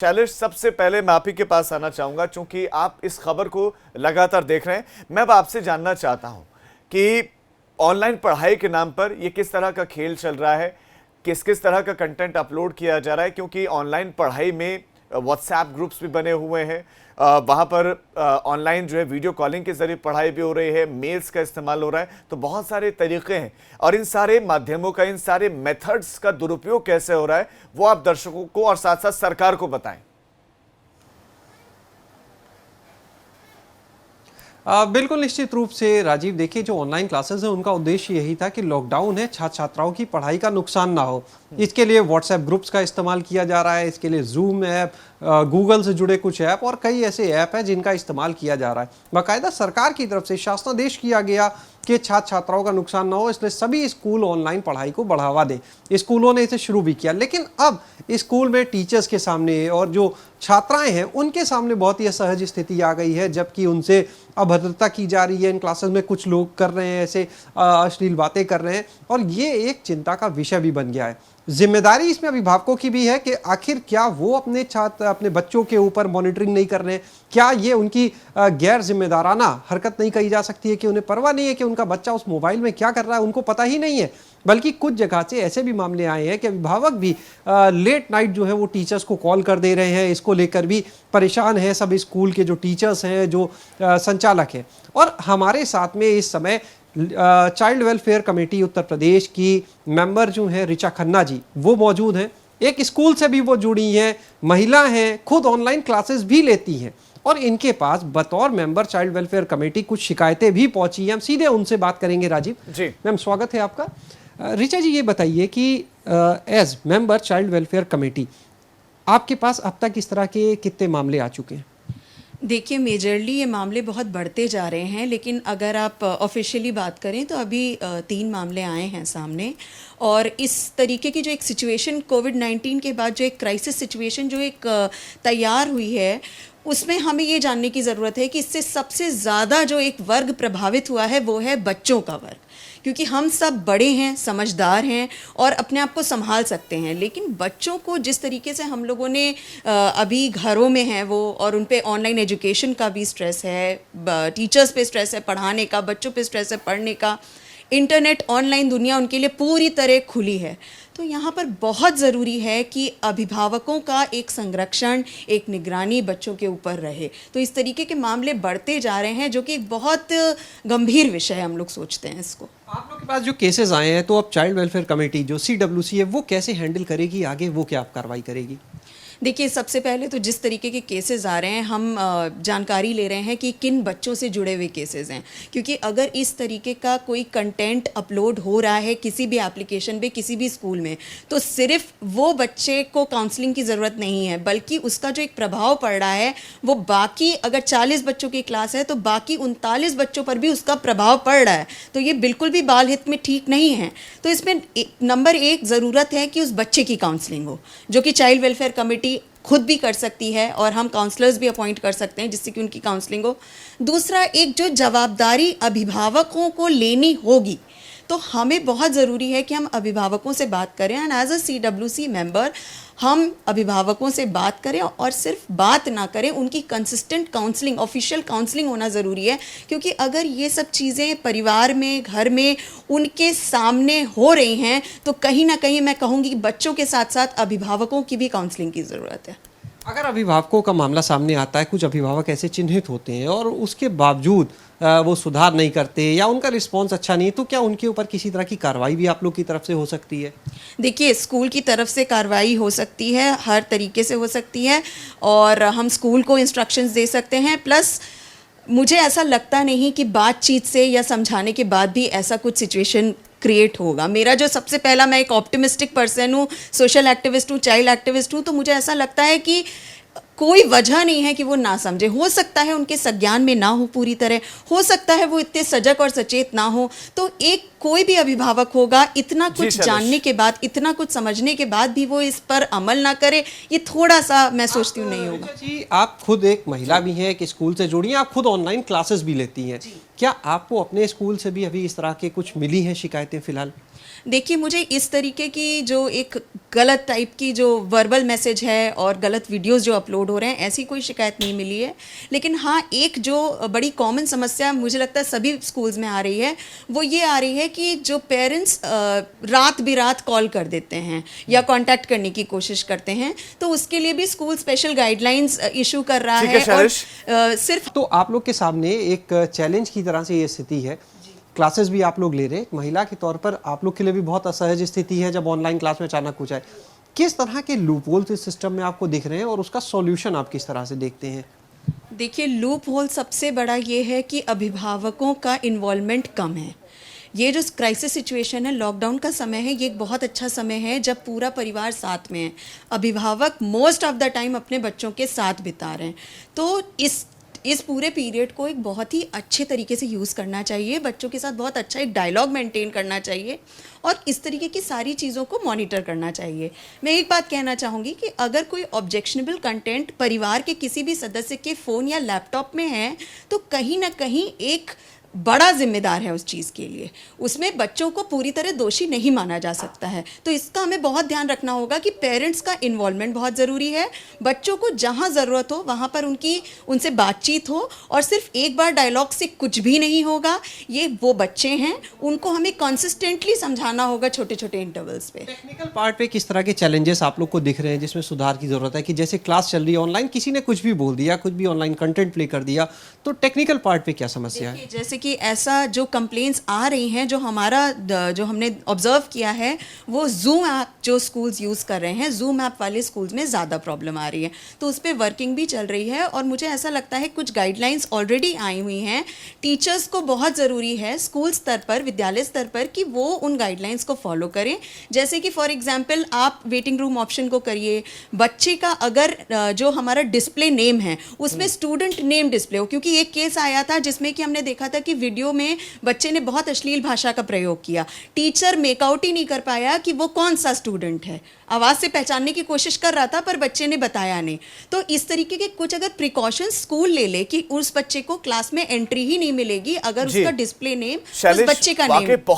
शैलेश, सबसे पहले मैं आप ही के पास आना चाहूंगा, क्योंकि आप इस खबर को लगातार देख रहे हैं। मैं अब आपसे जानना चाहता हूं कि ऑनलाइन पढ़ाई के नाम पर ये किस तरह का खेल चल रहा है, किस किस तरह का कंटेंट अपलोड किया जा रहा है, क्योंकि ऑनलाइन पढ़ाई में व्हाट्सएप ग्रुप्स भी बने हुए हैं, वहाँ पर ऑनलाइन जो है वीडियो कॉलिंग के जरिए पढ़ाई भी हो रही है, मेल्स का इस्तेमाल हो रहा है, तो बहुत सारे तरीके हैं। और इन सारे माध्यमों का, इन सारे मेथड्स का दुरुपयोग कैसे हो रहा है, वो आप दर्शकों को और साथ साथ सरकार को बताएं। बिल्कुल निश्चित रूप से राजीव, देखिए जो ऑनलाइन क्लासेस है उनका उद्देश्य यही था कि लॉकडाउन है, छात्र छात्राओं की पढ़ाई का नुकसान ना हो। इसके लिए व्हाट्सएप ग्रुप्स का इस्तेमाल किया जा रहा है, इसके लिए जूम ऐप, गूगल से जुड़े कुछ ऐप और कई ऐसे ऐप हैं जिनका इस्तेमाल किया जा रहा है। बाकायदा सरकार की तरफ से शासनादेश किया गया कि छात्र छात्राओं का नुकसान ना हो, इसलिए सभी स्कूल ऑनलाइन पढ़ाई को बढ़ावा दें। स्कूलों ने इसे शुरू भी किया, लेकिन अब स्कूल में टीचर्स के सामने और जो छात्राएं हैं उनके सामने बहुत ही असहज स्थिति आ गई है, जबकि उनसे अभद्रता की जा रही है। इन क्लासेस में कुछ लोग कर रहे हैं ऐसे अश्लील बातें कर रहे हैं और ये एक चिंता का विषय भी बन गया है। जिम्मेदारी इसमें अभिभावकों की भी है कि आखिर क्या वो अपने बच्चों के ऊपर मॉनिटरिंग नहीं कर रहे हैं, क्या ये उनकी गैर जिम्मेदाराना हरकत नहीं कही जा सकती है कि उन्हें परवाह नहीं है कि उनका बच्चा उस मोबाइल में क्या कर रहा है, उनको पता ही नहीं है। बल्कि कुछ जगह से ऐसे भी मामले आए हैं कि अभिभावक भी लेट नाइट जो है वो टीचर्स को कॉल कर दे रहे हैं। इसको लेकर भी परेशान है सब स्कूल के जो टीचर्स हैं, जो संचालक हैं। और हमारे साथ में इस समय child welfare committee Uttar Pradesh की मेंबर जो है ऋचा खन्ना जी, वो मौजूद हैं। एक स्कूल से भी वो जुड़ी हैं, महिला हैं, खुद ऑनलाइन क्लासेस भी लेती हैं और इनके पास बतौर मेंबर चाइल्ड वेलफेयर कमेटी कुछ शिकायतें भी पहुंची हैं। हम सीधे उनसे बात करेंगे। राजीव जी, मैम स्वागत है आपका। ऋचा जी, ये बताइए कि as member child welfare committee आपके पास अब तक इस तरह के कितने मामले आ चुके हैं? देखिए, मेजरली ये मामले बहुत बढ़ते जा रहे हैं, लेकिन अगर आप ऑफिशियली बात करें तो अभी 3 मामले आए हैं सामने। और इस तरीके की जो एक सिचुएशन कोविड-19 के बाद जो एक क्राइसिस सिचुएशन जो एक तैयार हुई है, उसमें हमें ये जानने की ज़रूरत है कि इससे सबसे ज़्यादा जो एक वर्ग प्रभावित हुआ है वो है बच्चों का वर्ग, क्योंकि हम सब बड़े हैं, समझदार हैं और अपने आप को संभाल सकते हैं, लेकिन बच्चों को जिस तरीके से हम लोगों ने अभी घरों में हैं वो, और उन पे ऑनलाइन एजुकेशन का भी स्ट्रेस है, टीचर्स पे स्ट्रेस है पढ़ाने का, बच्चों पे स्ट्रेस है पढ़ने का, इंटरनेट ऑनलाइन दुनिया उनके लिए पूरी तरह खुली है। तो यहाँ पर बहुत ज़रूरी है कि अभिभावकों का एक संरक्षण, एक निगरानी बच्चों के ऊपर रहे। तो इस तरीके के मामले बढ़ते जा रहे हैं, जो कि एक बहुत गंभीर विषय है, हम लोग सोचते हैं इसको। आप लोग के पास जो केसेस आए हैं, तो अब चाइल्ड वेलफेयर कमेटी जो CWC है वो कैसे हैंडल करेगी, आगे वो क्या कार्रवाई करेगी? देखिए, सबसे पहले तो जिस तरीके के केसेस आ रहे हैं, हम जानकारी ले रहे हैं कि किन बच्चों से जुड़े हुए केसेस हैं, क्योंकि अगर इस तरीके का कोई कंटेंट अपलोड हो रहा है किसी भी एप्लीकेशन पे, किसी भी स्कूल में, तो सिर्फ वो बच्चे को काउंसलिंग की ज़रूरत नहीं है, बल्कि उसका जो एक प्रभाव पड़ रहा है वो बाकी, अगर 40 बच्चों की क्लास है तो बाकी 39 बच्चों पर भी उसका प्रभाव पड़ रहा है। तो ये बिल्कुल भी बाल हित में ठीक नहीं है। तो इसमें नंबर 1 ज़रूरत है कि उस बच्चे की काउंसलिंग हो, जो कि चाइल्ड वेलफेयर कमेटी खुद भी कर सकती है, और हम काउंसलर्स भी अपॉइंट कर सकते हैं जिससे कि उनकी काउंसलिंग हो। दूसरा, एक जो जवाबदारी अभिभावकों को लेनी होगी, तो हमें बहुत ज़रूरी है कि हम अभिभावकों से बात करें, and as a CWC member हम अभिभावकों से बात करें, और सिर्फ बात ना करें, उनकी कंसिस्टेंट काउंसलिंग, ऑफिशियल काउंसलिंग होना ज़रूरी है। क्योंकि अगर ये सब चीज़ें परिवार में, घर में उनके सामने हो रही हैं, तो कहीं ना कहीं मैं कहूँगी बच्चों के साथ साथ अभिभावकों की भी काउंसलिंग की ज़रूरत है। अगर अभिभावकों का मामला सामने आता है, कुछ अभिभावक ऐसे चिन्हित होते हैं और उसके बावजूद वो सुधार नहीं करते या उनका रिस्पॉन्स अच्छा नहीं है, तो क्या उनके ऊपर किसी तरह की कार्रवाई भी आप लोग की तरफ से हो सकती है? देखिए, स्कूल की तरफ से कार्रवाई हो सकती है, हर तरीके से हो सकती है, और हम स्कूल को इंस्ट्रक्शंस दे सकते हैं। प्लस मुझे ऐसा लगता नहीं कि बातचीत से या समझाने के बाद भी ऐसा कुछ सिचुएशन क्रिएट होगा। मेरा जो सबसे पहला, मैं एक ऑप्टिमिस्टिक पर्सन हूँ, सोशल एक्टिविस्ट हूँ, चाइल्ड एक्टिविस्ट हूँ, तो मुझे ऐसा लगता है कि कोई वजह नहीं है कि वो ना समझे। हो सकता है उनके संज्ञान में ना हो पूरी तरह, हो सकता है वो इतने सजग और सचेत ना हो। तो एक कोई भी अभिभावक होगा, इतना कुछ जानने के बाद, इतना कुछ समझने के बाद भी वो इस पर अमल ना करे, ये थोड़ा सा मैं सोचती हूँ नहीं होगा। जी, आप खुद एक महिला भी हैं, एक स्कूल से जुड़ी हैं, आप खुद ऑनलाइन क्लासेस भी लेती हैं, क्या आपको अपने स्कूल से भी अभी इस तरह के कुछ मिली हैं शिकायतें फिलहाल? देखिए, मुझे इस तरीके की जो एक गलत टाइप की जो वर्बल मैसेज है और गलत वीडियोस जो अपलोड हो रहे हैं, ऐसी कोई शिकायत नहीं मिली है। लेकिन हाँ, एक जो बड़ी कॉमन समस्या मुझे लगता है सभी स्कूल्स में आ रही है, वो ये आ रही है कि जो पेरेंट्स रात बिरात कॉल कर देते हैं या कांटेक्ट करने की कोशिश करते हैं, तो उसके लिए भी स्कूल स्पेशल गाइडलाइंस इशू कर रहा ठीक है, है। और शैलेश। सिर्फ तो आप लोग के सामने एक चैलेंज की तरह से ये स्थिति है, क्लासेस भी आप लोग ले रहे हैं, एक महिला के तौर पर आप लोग के लिए भी बहुत असहज स्थिति है जब ऑनलाइन क्लास में अचानक कुछ आए। किस तरह के लूपहोल्स इस सिस्टम में आपको दिख रहे हैं और उसका सॉल्यूशन आप किस तरह से देखते हैं? देखिए, लूप होल सबसे बड़ा ये है कि अभिभावकों का इन्वॉल्वमेंट कम है। ये जो क्राइसिस सिचुएशन है, लॉकडाउन का समय है, ये एक बहुत अच्छा समय है जब पूरा परिवार साथ में है। अभिभावक मोस्ट ऑफ द टाइम अपने बच्चों के साथ बिता रहे हैं, तो इस पूरे पीरियड को एक बहुत ही अच्छे तरीके से यूज़ करना चाहिए, बच्चों के साथ बहुत अच्छा एक डायलॉग मेंटेन करना चाहिए और इस तरीके की सारी चीज़ों को मॉनिटर करना चाहिए। मैं एक बात कहना चाहूँगी कि अगर कोई ऑब्जेक्शनेबल कंटेंट परिवार के किसी भी सदस्य के फ़ोन या लैपटॉप में है, तो कहीं ना कहीं एक बड़ा जिम्मेदार है उस चीज़ के लिए, उसमें बच्चों को पूरी तरह दोषी नहीं माना जा सकता है। तो इसका हमें बहुत ध्यान रखना होगा कि पेरेंट्स का इन्वॉल्वमेंट बहुत ज़रूरी है। बच्चों को जहाँ ज़रूरत हो वहाँ पर उनसे बातचीत हो, और सिर्फ एक बार डायलॉग से कुछ भी नहीं होगा। ये वो बच्चे हैं, उनको हमें कंसिस्टेंटली समझाना होगा छोटे छोटे इंटरवल्स पे। टेक्निकल पार्ट पे किस तरह के चैलेंजेस आप लोग को दिख रहे हैं जिसमें सुधार की ज़रूरत है? कि जैसे क्लास चल रही है ऑनलाइन, किसी ने कुछ भी बोल दिया, कुछ भी ऑनलाइन कंटेंट प्ले कर दिया, तो टेक्निकल पार्ट पे क्या समस्या है? देखिए, जैसे कि ऐसा जो कंप्लेंट्स आ रही हैं, जो हमने ऑब्जर्व किया है, वो जूम ऐप जो स्कूल्स यूज़ कर रहे हैं, जूम ऐप वाले स्कूल्स में ज़्यादा प्रॉब्लम आ रही है। तो उस पर वर्किंग भी चल रही है और मुझे ऐसा लगता है कुछ गाइडलाइंस ऑलरेडी आई हुई हैं। टीचर्स को बहुत ज़रूरी है स्कूल स्तर पर, विद्यालय स्तर पर, कि वो उन गाइडलाइंस को फॉलो करें। जैसे कि फॉर एग्जाम्पल आप वेटिंग रूम ऑप्शन को करिए, बच्चे का अगर जो हमारा डिस्प्ले नेम है उसमें स्टूडेंट नेम डिस्प्ले हो, क्योंकि एक केस आया था जिसमें कि हमने देखा था कि वीडियो में बच्चे ने बहुत अश्लील भाषा का प्रयोग किया। टीचर मेकआउट ही नहीं कर पाया कि वो कौन सा स्टूडेंट है, आवाज़ से पहचानने की कोशिश कर रहा था पर बच्चे ने बताया नहीं। तो इस तरीके के कुछ अगर प्रिकॉशंस स्कूल ले ले कि उस बच्चे को क्लास में एंट्री ही नहीं मिलेगी अगर जी। उसका डिस्प्ले नेम उस शैलेश, बच्चे का वाकई नेम